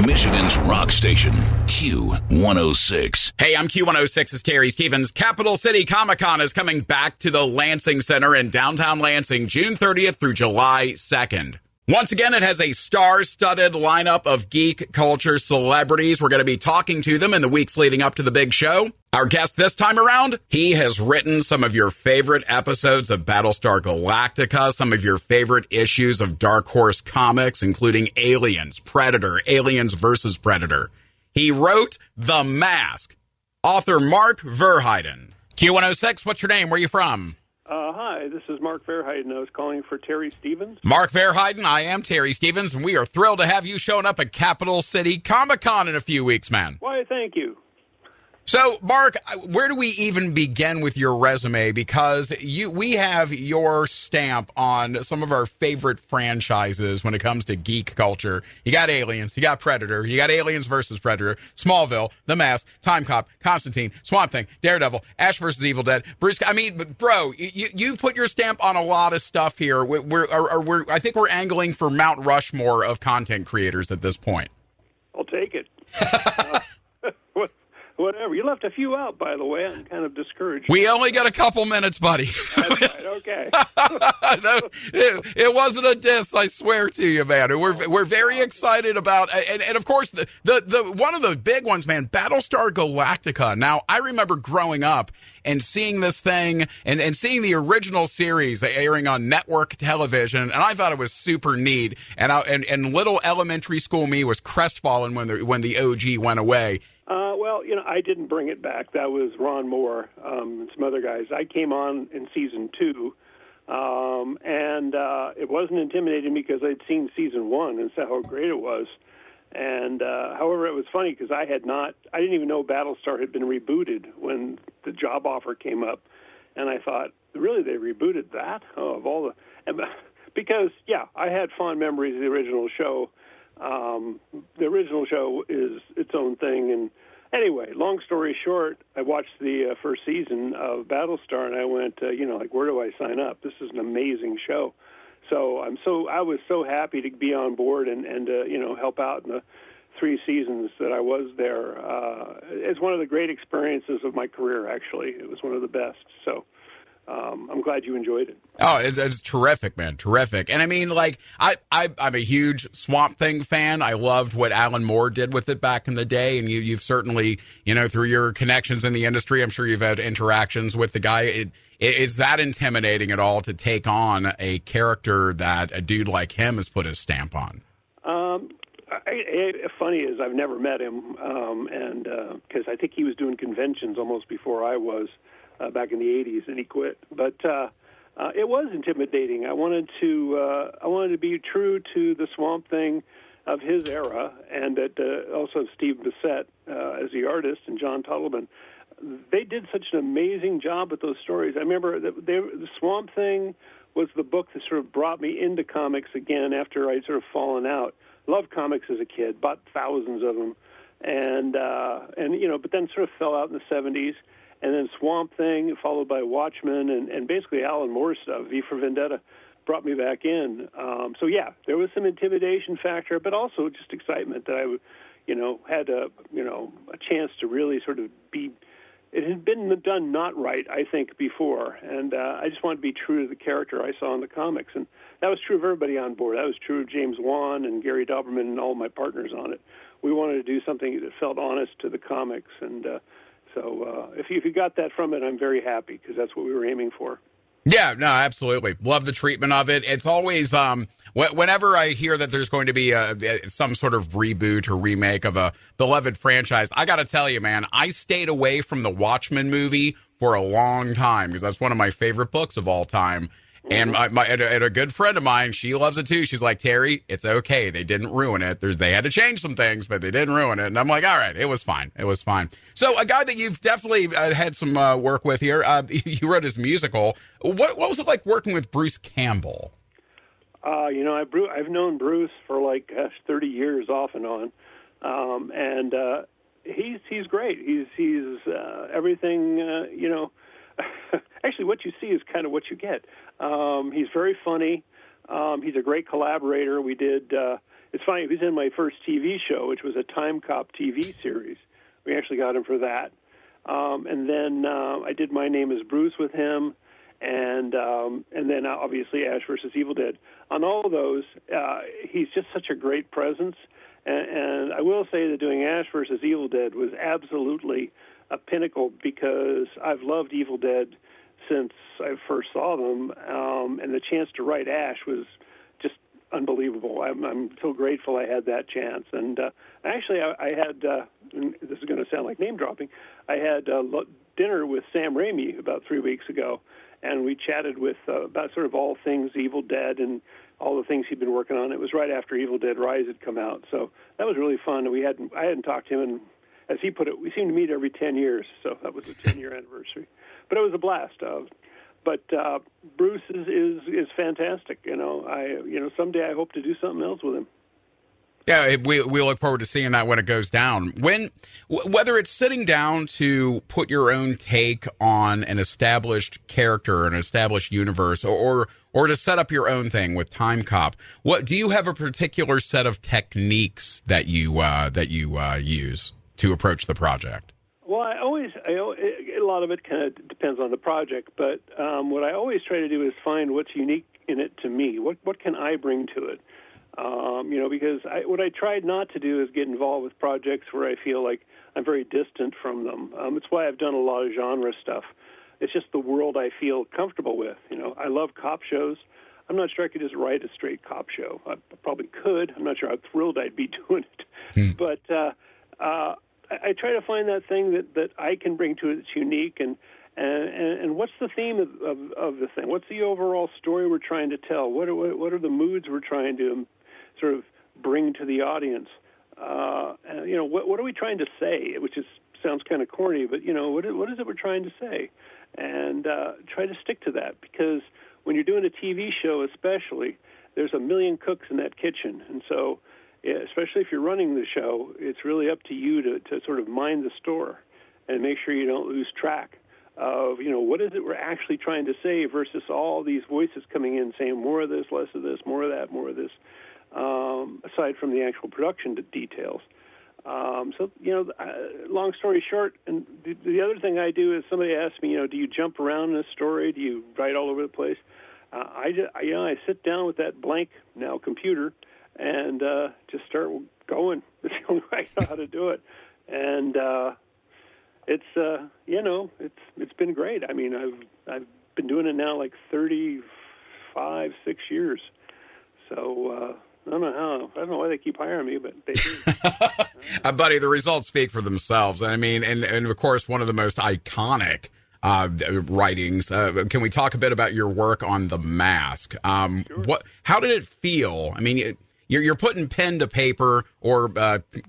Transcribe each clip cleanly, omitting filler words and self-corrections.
Michigan's rock station, Q106. Hey, I'm Q106's Terry Stevens. Capital City Comic-Con is coming back to the Lansing Center in downtown Lansing, June 30th through July 2nd. Once again, it has a star-studded lineup of geek culture celebrities. We're going to be talking to them in the weeks leading up to the big show. Our guest this time around, he has written some of your favorite episodes of Battlestar Galactica, some of your favorite issues of Dark Horse Comics, including Aliens, Predator, Aliens vs. Predator. He wrote The Mask. Author Mark Verheiden. Q106, what's your name? Where are you from? Hi, this is Mark Verheiden. I was calling for Terry Stevens. Mark Verheiden, I am Terry Stevens, and we are thrilled to have you showing up at Capital City Comic-Con in a few weeks, man. Why, thank you. So, Mark, where do we even begin with your resume? Because we have your stamp on some of our favorite franchises when it comes to geek culture. You got Aliens, you got Predator, you got Aliens versus Predator, Smallville, The Mask, Time Cop, Constantine, Swamp Thing, Daredevil, Ash versus Evil Dead, Bruce. I mean, bro, you've put your stamp on a lot of stuff here. I think we're angling for Mount Rushmore of content creators at this point. I'll take it. Whatever. You left a few out, by the way. I'm kind of discouraged. We only got a couple minutes, buddy. That's right. Okay. No, it wasn't a diss, I swear to you, man. We're very excited about, and of course, the one of the big ones, man, Battlestar Galactica. Now, I remember growing up and seeing this thing and seeing the original series airing on network television, and I thought it was super neat. And little elementary school me was crestfallen when the OG went away. Well, I didn't bring it back. That was Ron Moore and some other guys. I came on in season 2, and it wasn't intimidating because I'd seen season 1 and saw how great it was. And however, it was funny because I didn't even know Battlestar had been rebooted when the job offer came up, and I thought, really, they rebooted that? Oh, of all because I had fond memories of the original show. The original show is its own thing, and anyway, long story short, I watched the first season of Battlestar, and I went, where do I sign up? This is an amazing show. So I was so happy to be on board and help out in the 3 seasons that I was there. It's one of the great experiences of my career, actually. It was one of the best. So I'm glad you enjoyed it. Oh, it's terrific, man. Terrific. And I mean, I'm a huge Swamp Thing fan. I loved what Alan Moore did with it back in the day. And you've certainly, through your connections in the industry, I'm sure you've had interactions with the guy. Is that intimidating at all to take on a character that a dude like him has put his stamp on? Funny is I've never met him, and because I think he was doing conventions almost before I was. Back in the 80s, and he quit. But it was intimidating. I wanted to be true to the Swamp Thing of his era, and also Steve Bissett as the artist, and John Tuttleman. They did such an amazing job with those stories. I remember the Swamp Thing was the book that sort of brought me into comics again after I'd sort of fallen out. Loved comics as a kid, bought thousands of them, and but then sort of fell out in the 70s. And then Swamp Thing, followed by Watchmen, and basically Alan Moore stuff. V for Vendetta brought me back in. There was some intimidation factor, but also just excitement that I, had a chance to really sort of be. It had been done not right, I think, before, and I just wanted to be true to the character I saw in the comics, and that was true of everybody on board. That was true of James Wan and Gary Doberman and all my partners on it. We wanted to do something that felt honest to the comics, and. So if you got that from it, I'm very happy because that's what we were aiming for. Yeah, no, absolutely. Love the treatment of it. It's always, whenever I hear that there's going to be some sort of reboot or remake of a beloved franchise, I got to tell you, man, I stayed away from the Watchmen movie for a long time because that's one of my favorite books of all time. And a good friend of mine, she loves it too. She's like, Terry, it's okay. They didn't ruin it. They had to change some things, but they didn't ruin it. And I'm like, all right, it was fine. It was fine. So a guy that you've definitely had some work with here, you wrote his musical. What was it like working with Bruce Campbell? I've known Bruce for 30 years off and on. And he's great. He's everything, Actually, what you see is kind of what you get. He's very funny. He's a great collaborator. We did it's funny, he was in my first TV show, which was a Time Cop TV series. We actually got him for that. And then I did My Name is Bruce with him, and then obviously Ash versus Evil Dead. On all of those, he's just such a great presence. And I will say that doing Ash versus Evil Dead was absolutely a pinnacle, because I've loved Evil Dead since I first saw them, and the chance to write Ash was just unbelievable. I'm so grateful I had that chance. And actually, I had, this is going to sound like name dropping, I had dinner with Sam Raimi about 3 weeks ago, and we chatted with about sort of all things Evil Dead and all the things he'd been working on. It was right after Evil Dead Rise had come out, so that was really fun. I hadn't talked to him, and as he put it, we seem to meet every 10 years, so that was the 10-year anniversary. But it was a blast. But Bruce is fantastic. Someday I hope to do something else with him. Yeah, we look forward to seeing that when it goes down. Whether it's sitting down to put your own take on an established character, an established universe, or to set up your own thing with Time Cop, what do you have a particular set of techniques that you use to approach the project? Well, a lot of it kind of depends on the project, but what I always try to do is find what's unique in it to me. What can I bring to it? Because what I tried not to do is get involved with projects where I feel like I'm very distant from them. It's why I've done a lot of genre stuff. It's just the world I feel comfortable with. I love cop shows. I'm not sure I could just write a straight cop show. I probably could. I'm not sure how thrilled I'd be doing it. But I try to find that thing that I can bring to it that's unique, and what's the theme of the thing? What's the overall story we're trying to tell? What are the moods we're trying to sort of bring to the audience? What are we trying to say? Which sounds kind of corny, but what is it we're trying to say? And try to stick to that, because when you're doing a TV show, especially, there's a million cooks in that kitchen, and so especially if you're running the show, it's really up to you to sort of mind the store and make sure you don't lose track of, what is it we're actually trying to say versus all these voices coming in saying more of this, less of this, more of that, more of this, aside from the actual production details. Long story short, and the other thing I do is somebody asks me, do you jump around in a story? Do you write all over the place? I sit down with that blank now computer and just start going. That's the only way I know how to do it. And it's been great. I mean, I've been doing it now like 6 years. So I don't know why they keep hiring me, but they do. Buddy, the results speak for themselves. I mean, and of course, one of the most iconic writings. Can we talk a bit about your work on The Mask? Sure. How did it feel? I mean, you're putting pen to paper or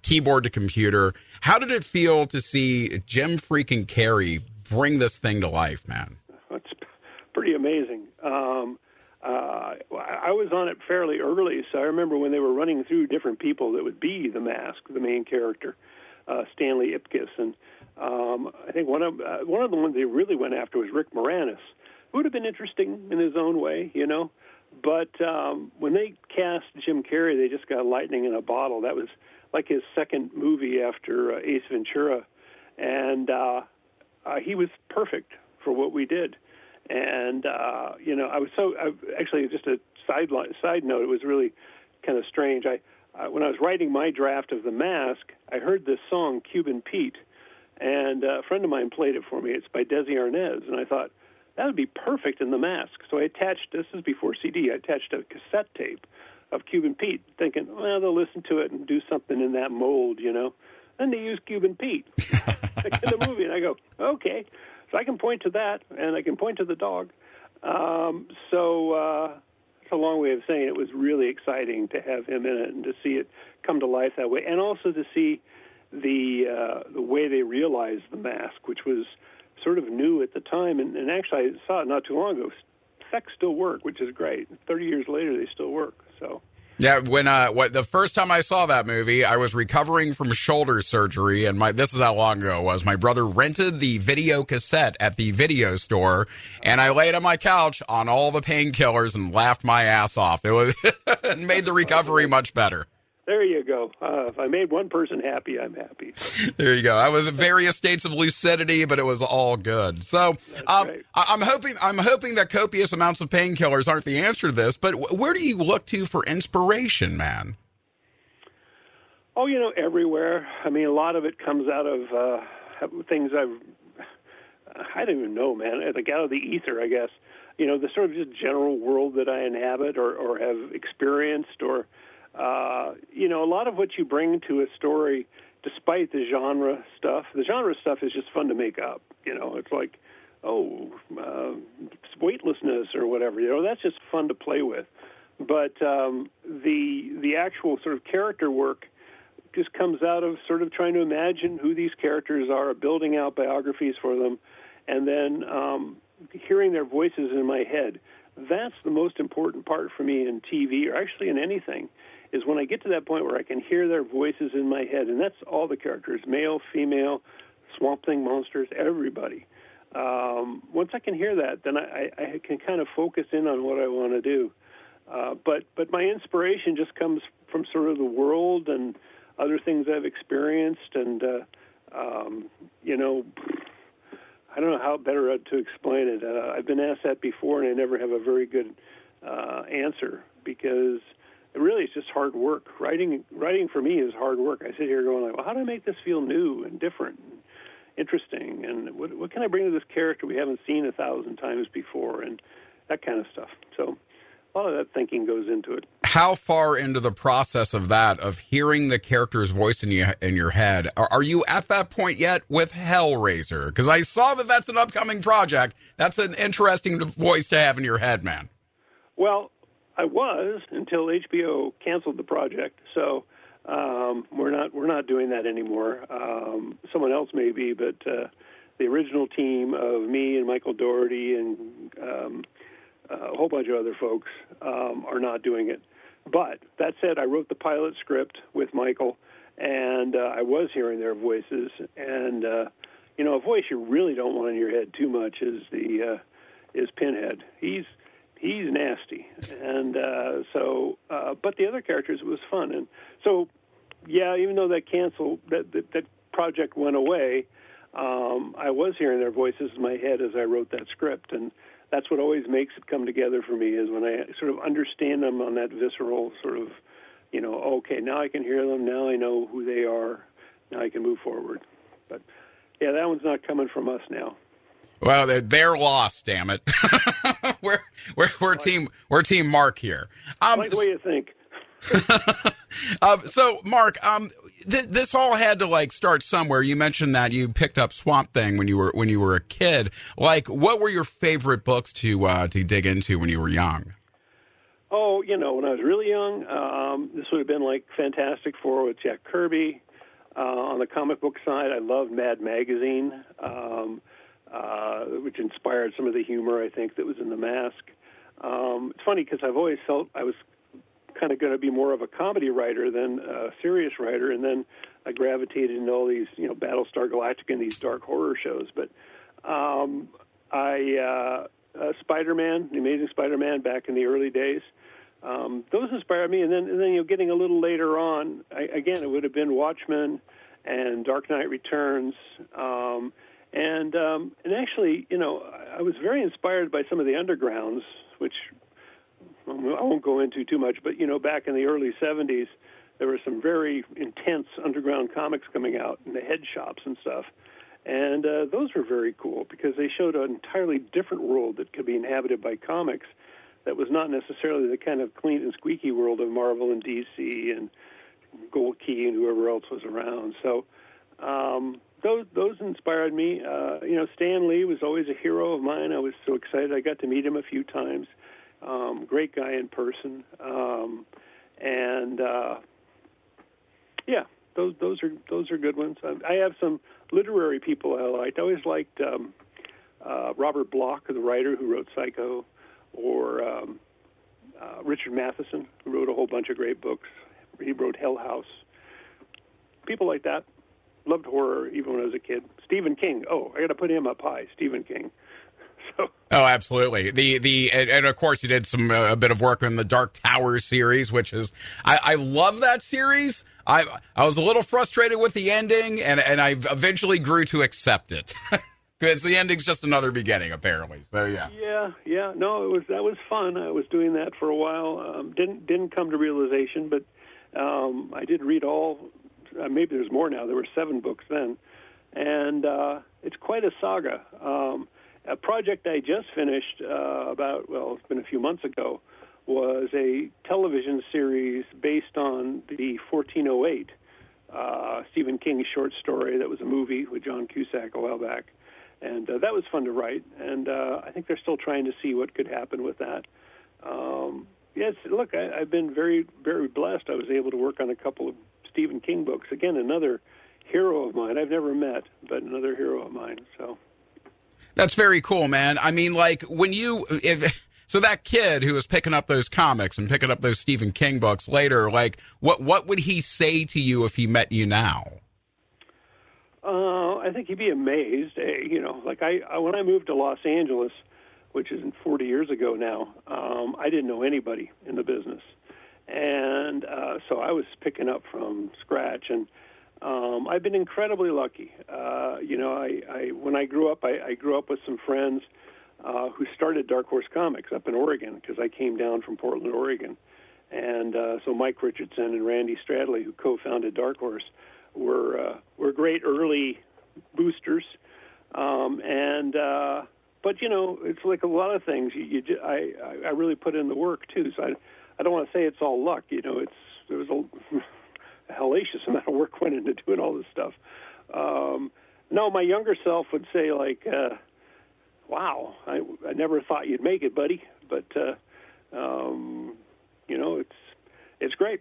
keyboard to computer. How did it feel to see Jim freaking Carrey bring this thing to life, man? It's pretty amazing. I was on it fairly early, so I remember when they were running through different people that would be the Mask, the main character, Stanley Ipkiss, and I think one of the ones they really went after was Rick Moranis, who would have been interesting in his own way, But when they cast Jim Carrey, they just got lightning in a bottle. That was like his second movie after Ace Ventura, and he was perfect for what we did. And actually, just a side note, it was really kind of strange. When I was writing my draft of The Mask, I heard this song, Cuban Pete, and a friend of mine played it for me. It's by Desi Arnaz, and I thought, that would be perfect in The Mask. So I attached, this is before CD, I attached a cassette tape of Cuban Pete, thinking, well, they'll listen to it and do something in that mold, And they use Cuban Pete in the movie, and I go, okay. So I can point to that, and I can point to the dog. It's a long way of saying it was really exciting to have him in it and to see it come to life that way, and also to see the way they realized The Mask, which was sort of new at the time. And actually, I saw it not too long ago. Effects still work, which is great. 30 years later, they still work. So. Yeah, when the first time I saw that movie, I was recovering from shoulder surgery, and this is how long ago it was. My brother rented the video cassette at the video store, and I laid on my couch on all the painkillers and laughed my ass off. It made the recovery much better. There you go. If I made one person happy, I'm happy. There you go. I was at various states of lucidity, but it was all good. So Right. I'm hoping that copious amounts of painkillers aren't the answer to this. But where do you look to for inspiration, man? Oh, everywhere. I mean, a lot of it comes out of things I don't even know, man. Like out of the ether, I guess. The sort of just general world that I inhabit or have experienced, or a lot of what you bring to a story, despite the genre stuff. The genre stuff is just fun to make up. It's like, weightlessness or whatever. That's just fun to play with. But the actual sort of character work just comes out of sort of trying to imagine who these characters are, building out biographies for them, and then hearing their voices in my head. That's the most important part for me in TV, or actually in anything, is when I get to that point where I can hear their voices in my head, and that's all the characters, male, female, Swamp Thing monsters, everybody. Once I can hear that, then I can kind of focus in on what I want to do. But my inspiration just comes from sort of the world and other things I've experienced, and I don't know how better to explain it. I've been asked that before, and I never have a very good answer, because it really is just hard work. Writing for me is hard work. I sit here going like, well, how do I make this feel new and different and interesting, and what can I bring to this character we haven't seen 1,000 times before, and that kind of stuff. So a lot of that thinking goes into it. How far into the process of that, of hearing the character's voice in your head, are you at that point yet with Hellraiser? Because I saw that that's an upcoming project. That's an interesting voice to have in your head, man. Well, I was until HBO canceled the project, so we're not doing that anymore. Someone else may be, but the original team of me and Michael Dougherty and a whole bunch of other folks are not doing it. But that said, I wrote the pilot script with Michael, and I was hearing their voices. And a voice you really don't want in your head too much is Pinhead. He's nasty, and but the other characters, it was fun. And so, yeah, even though that project went away, I was hearing their voices in my head as I wrote that script, and that's what always makes it come together for me, is when I sort of understand them on that visceral sort of, okay, now I can hear them, now I know who they are, now I can move forward. But yeah, that one's not coming from us now. Well, they're lost, damn it. we're team Mark here. I like the way you think. So, Mark, this all had to start somewhere. You mentioned that you picked up Swamp Thing when you were a kid. What were your favorite books to dig into when you were young? Oh, when I was really young, this would have been like Fantastic Four with Jack Kirby. On the comic book side, I loved Mad Magazine, which inspired some of the humor, I think, that was in The Mask. It's funny because I've always felt I was kind of going to be more of a comedy writer than a serious writer, and then I gravitated into all these, Battlestar Galactica and these dark horror shows. But Spider-Man, The Amazing Spider-Man, back in the early days, those inspired me. And then getting a little later on, it would have been Watchmen and Dark Knight Returns, and actually, I was very inspired by some of the undergrounds, which I won't go into too much, but, back in the early 70s, there were some very intense underground comics coming out in the head shops and stuff. And those were very cool because they showed an entirely different world that could be inhabited by comics that was not necessarily the kind of clean and squeaky world of Marvel and DC and Gold Key and whoever else was around. So those inspired me. Stan Lee was always a hero of mine. I was so excited. I got to meet him a few times. Great guy in person, those are good ones. I have some literary people I liked. I always liked Robert Bloch, the writer who wrote Psycho, or Richard Matheson, who wrote a whole bunch of great books. He wrote Hell House. People like that. Loved horror even when I was a kid. Stephen King. Oh, I got to put him up high. Stephen King. So. Oh, absolutely. And of course you did some a bit of work on the Dark Tower series, which is I love that series. I was a little frustrated with the ending, and I eventually grew to accept it because the ending's just another beginning, apparently. So yeah. Yeah. No, that was fun. I was doing that for a while. Didn't come to realization, but I did read all. Maybe there's more now. There were 7 books then, and it's quite a saga. A project I just finished it's been a few months ago, was a television series based on the 1408 Stephen King short story that was a movie with John Cusack a while back. And that was fun to write, and I think they're still trying to see what could happen with that. Yes, look, I've been very, very blessed. I was able to work on a couple of Stephen King books. Again, another hero of mine. I've never met, but another hero of mine. So that's very cool, man. I mean, like so that kid who was picking up those comics and picking up those Stephen King books later, like what would he say to you if he met you now? I think he'd be amazed. Like when I moved to Los Angeles, which is 40 years ago now, I didn't know anybody in the business. And so I was picking up from scratch. And I've been incredibly lucky. When I grew up, I grew up with some friends who started Dark Horse Comics up in Oregon, because I came down from Portland, Oregon. And so Mike Richardson and Randy Stradley, who co-founded Dark Horse, were great early boosters. But it's like a lot of things. I really put in the work too. So I don't want to say it's all luck. There was a hellacious amount of work went into doing all this stuff. No, my younger self would say like, "Wow, I never thought you'd make it, buddy." But it's great.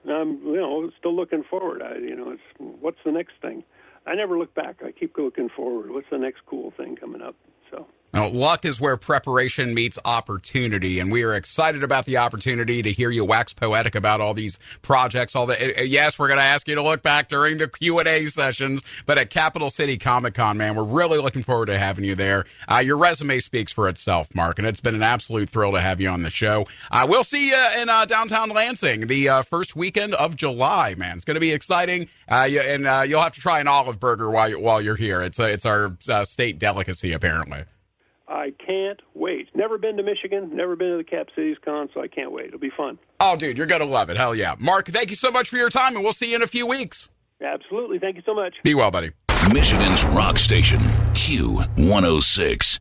I'm still looking forward. It's what's the next thing? I never look back. I keep looking forward. What's the next cool thing coming up? So. Now, luck is where preparation meets opportunity, and we are excited about the opportunity to hear you wax poetic about all these projects. Yes, we're going to ask you to look back during the Q&A sessions, but at Capital City Comic-Con, man, we're really looking forward to having you there. Your resume speaks for itself, Mark, and it's been an absolute thrill to have you on the show. We'll see you in downtown Lansing the first weekend of July, man. It's going to be exciting, and you'll have to try an olive burger while you're here. It's our state delicacy, apparently. I can't wait. Never been to Michigan, never been to the Cap Cities Con, so I can't wait. It'll be fun. Oh, dude, you're going to love it. Hell yeah. Mark, thank you so much for your time, and we'll see you in a few weeks. Absolutely. Thank you so much. Be well, buddy. Michigan's rock station, Q106.